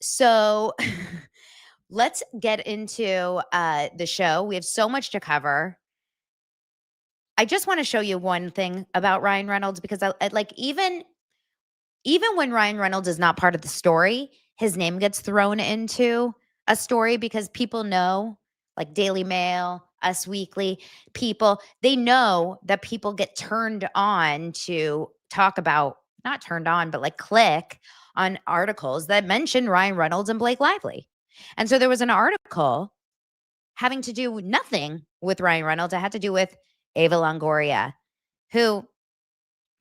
So let's get into the show. We have so much to cover. I just want to show you one thing about Ryan Reynolds because I like even when Ryan Reynolds is not part of the story, his name gets thrown into a story because people know, like Daily Mail, Us Weekly, people, they know that people get turned on to talk about, not turned on, but like click on articles that mention Ryan Reynolds and Blake Lively. And so there was an article having to do nothing with Ryan Reynolds. It had to do with Ava Longoria, who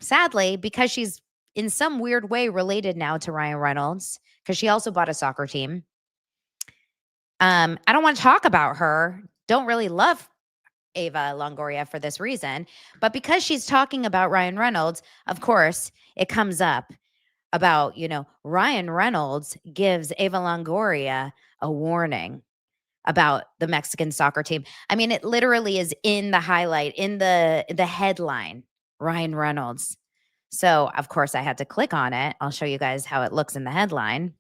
sadly, because she's in some weird way related now to Ryan Reynolds, because she also bought a soccer team. I don't want to talk about her. Don't really love Ava Longoria for this reason. But because she's talking about Ryan Reynolds, of course, it comes up about, Ryan Reynolds gives Ava Longoria a warning about the Mexican soccer team. I mean, it literally is in the highlight, in the headline, Ryan Reynolds. So, of course, I had to click on it. I'll show you guys how it looks in the headline.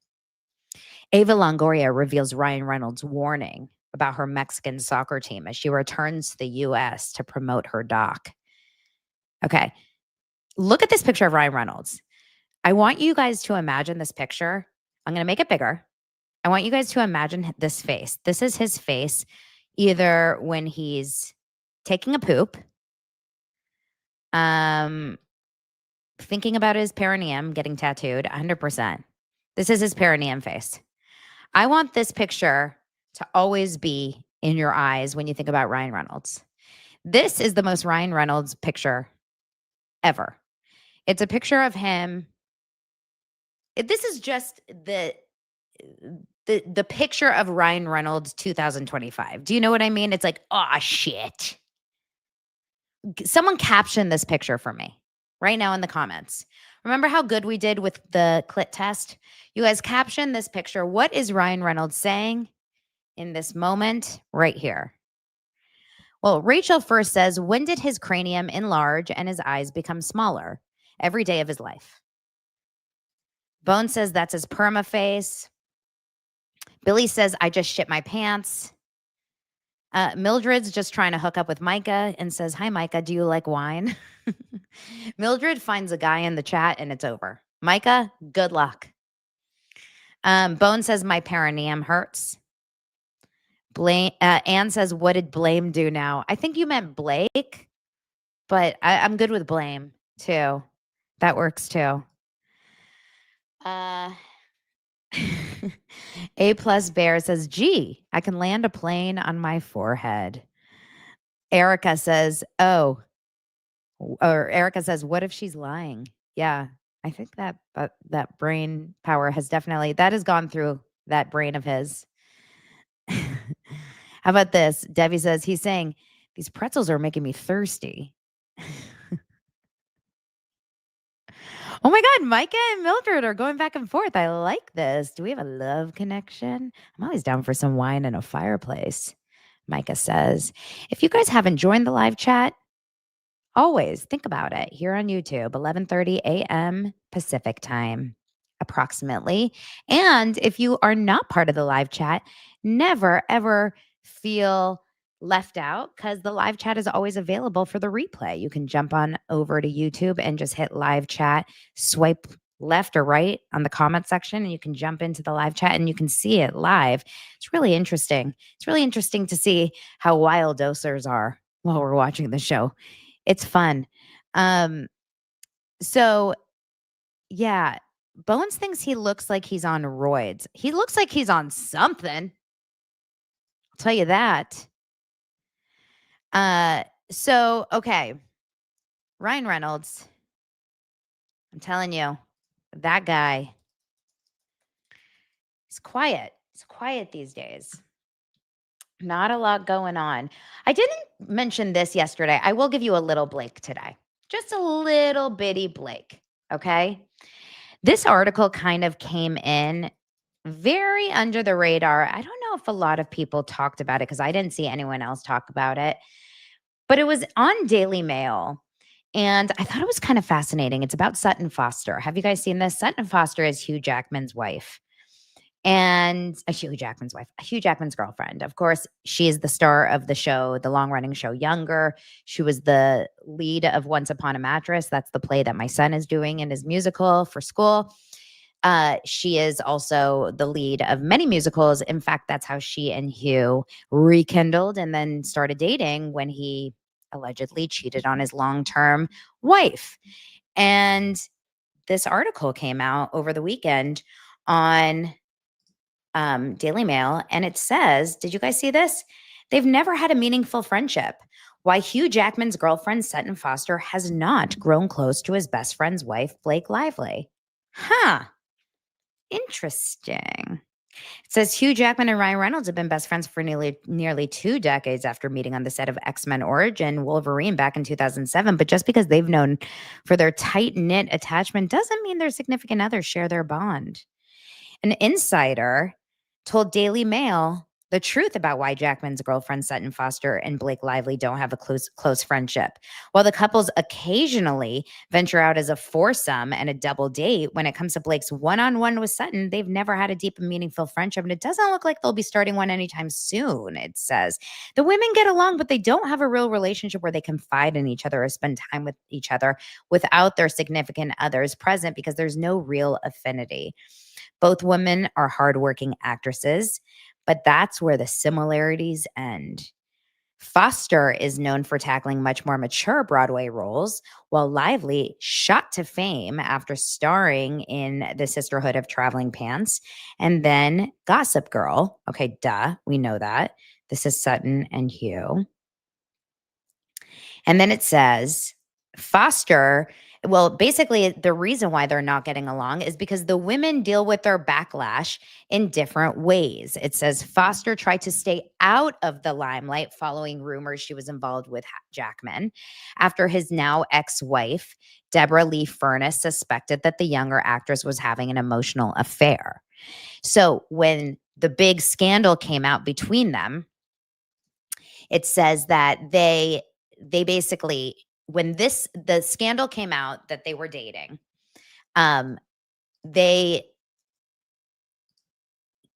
Ava Longoria reveals Ryan Reynolds' warning about her Mexican soccer team as she returns to the U.S. to promote her doc. Okay, look at this picture of Ryan Reynolds. I want you guys to imagine this picture. I'm going to make it bigger. I want you guys to imagine this face. This is his face either when he's taking a poop, thinking about his perineum getting tattooed, 100%. This is his perineum face. I want this picture to always be in your eyes when you think about Ryan Reynolds. This is the most Ryan Reynolds picture ever. It's a picture of him. This is just the picture of Ryan Reynolds 2025. Do you know what I mean? It's like, oh shit. Someone caption this picture for me right now in the comments. Remember how good we did with the clit test? You guys caption this picture. What is Ryan Reynolds saying in this moment right here? Well, Rachel first says, when did his cranium enlarge and his eyes become smaller? Every day of his life. Bone says that's his perma face. Billy says, I just shit my pants. Mildred's just trying to hook up with Micah and says, hi, Micah, do you like wine? Mildred finds a guy in the chat and it's over. Micah, good luck. Bone says, my perineum hurts. Anne says, what did Blame do now? I think you meant Blake, but I'm good with Blame too. That works too. A plus Bear says, gee, I can land a plane on my forehead. Erica says, Erica says, what if she's lying? Yeah, I think that brain power has that has gone through that brain of his. How about this? Debbie says, he's saying, these pretzels are making me thirsty. Oh my God, Micah and Mildred are going back and forth. I like this. Do we have a love connection? I'm always down for some wine and a fireplace. Micah says, if you guys haven't joined the live chat, always think about it here on YouTube, 11:30 a.m. Pacific time, approximately. And if you are not part of the live chat, never, ever feel left out because the live chat is always available for the replay. You can jump on over to YouTube and just hit live chat, swipe left or right on the comment section, and you can jump into the live chat and you can see it live. It's really interesting. It's really interesting to see how wild dosers are while we're watching the show. It's fun. So yeah, Bones thinks he looks like he's on roids. He looks like he's on something. I'll tell you that. So, okay. Ryan Reynolds. I'm telling you, that guy. He's quiet. He's quiet these days. Not a lot going on. I didn't mention this yesterday. I will give you a little Blake today. Just a little bitty Blake. Okay. This article kind of came in very under the radar. I don't know if a lot of people talked about it because I didn't see anyone else talk about it, but it was on Daily Mail. And I thought it was kind of fascinating. It's about Sutton Foster. Have you guys seen this? Sutton Foster is Hugh Jackman's wife. and Hugh Jackman's wife, Hugh Jackman's girlfriend. Of course, she is the star of the show, the long-running show Younger. She was the lead of Once Upon a Mattress. That's the play that my son is doing in his musical for school. She is also the lead of many musicals. In fact, that's how she and Hugh rekindled and then started dating when he allegedly cheated on his long-term wife. And this article came out over the weekend on Daily Mail, and it says, did you guys see this? They've never had a meaningful friendship. Why Hugh Jackman's girlfriend, Sutton Foster, has not grown close to his best friend's wife, Blake Lively. Huh. Interesting. It says Hugh Jackman and Ryan Reynolds have been best friends for nearly 2 decades after meeting on the set of X-Men Origin Wolverine back in 2007. But just because they've known for their tight-knit attachment doesn't mean their significant others share their bond. An insider told Daily Mail the truth about why Jackman's girlfriend Sutton Foster and Blake Lively don't have a close friendship. While the couples occasionally venture out as a foursome and a double date, when it comes to Blake's one-on-one with Sutton, they've never had a deep and meaningful friendship, and it doesn't look like they'll be starting one anytime soon, it says. The women get along, but they don't have a real relationship where they confide in each other or spend time with each other without their significant others present because there's no real affinity. Both women are hardworking actresses, but that's where the similarities end. Foster is known for tackling much more mature Broadway roles, while Lively shot to fame after starring in The Sisterhood of Traveling Pants and then Gossip Girl. Okay, duh, we know that. This is Sutton and Hugh. And then it says Foster, well, basically, the reason why they're not getting along is because the women deal with their backlash in different ways. It says Foster tried to stay out of the limelight following rumors she was involved with Jackman after his now ex-wife, Deborah Lee Furness, suspected that the younger actress was having an emotional affair. So when the big scandal came out between them, it says that they basically, when the scandal came out that they were dating, um they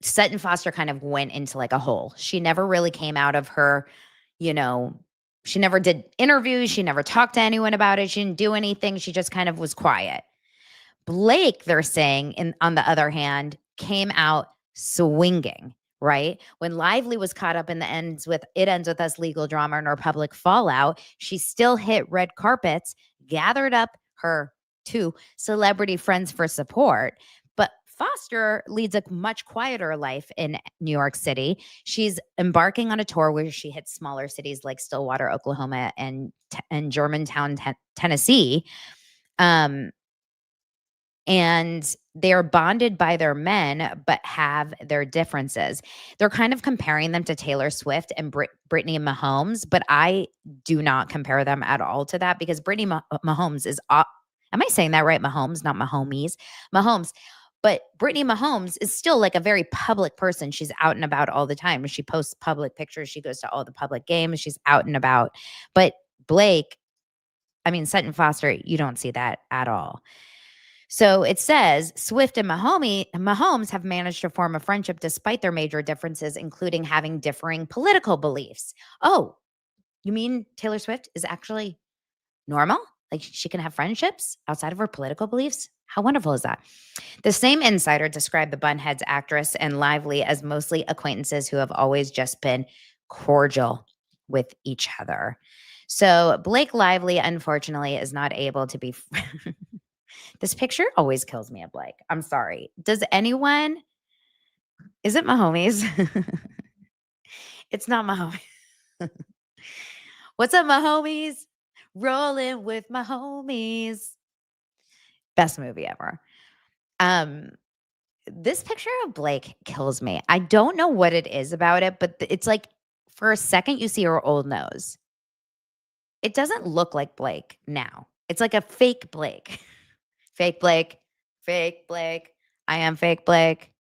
Sutton Foster kind of went into like a hole. She never really came out of her, you know, she never did interviews, she never talked to anyone about it, she didn't do anything, she just kind of was quiet. Blake, they're saying, on the other hand, came out swinging, right? When Lively was caught up in the It Ends With Us legal drama and her public fallout, she still hit red carpets, gathered up her 2 celebrity friends for support. But Foster leads a much quieter life in New York City. She's embarking on a tour where she hits smaller cities like Stillwater, Oklahoma, and Germantown, Tennessee. And they're bonded by their men, but have their differences. They're kind of comparing them to Taylor Swift and Brittany Mahomes, but I do not compare them at all to that because Brittany Mahomes is, am I saying that right? Mahomes, not Mahomes. Mahomes. But Brittany Mahomes is still like a very public person. She's out and about all the time. She posts public pictures. She goes to all the public games. She's out and about. But Sutton Foster, you don't see that at all. So it says Swift and Mahomes have managed to form a friendship despite their major differences, including having differing political beliefs. Oh, you mean Taylor Swift is actually normal? Like she can have friendships outside of her political beliefs? How wonderful is that? The same insider described the Bunheads actress and Lively as mostly acquaintances who have always just been cordial with each other. So Blake Lively, unfortunately, is not able to be. This picture always kills me of Blake. I'm sorry. Is it my homies? It's not my homies. What's up, my homies? Rolling with my homies. Best movie ever. This picture of Blake kills me. I don't know what it is about it, but it's like for a second you see her old nose. It doesn't look like Blake now. It's like a fake Blake. Fake Blake. Fake Blake. I am fake Blake.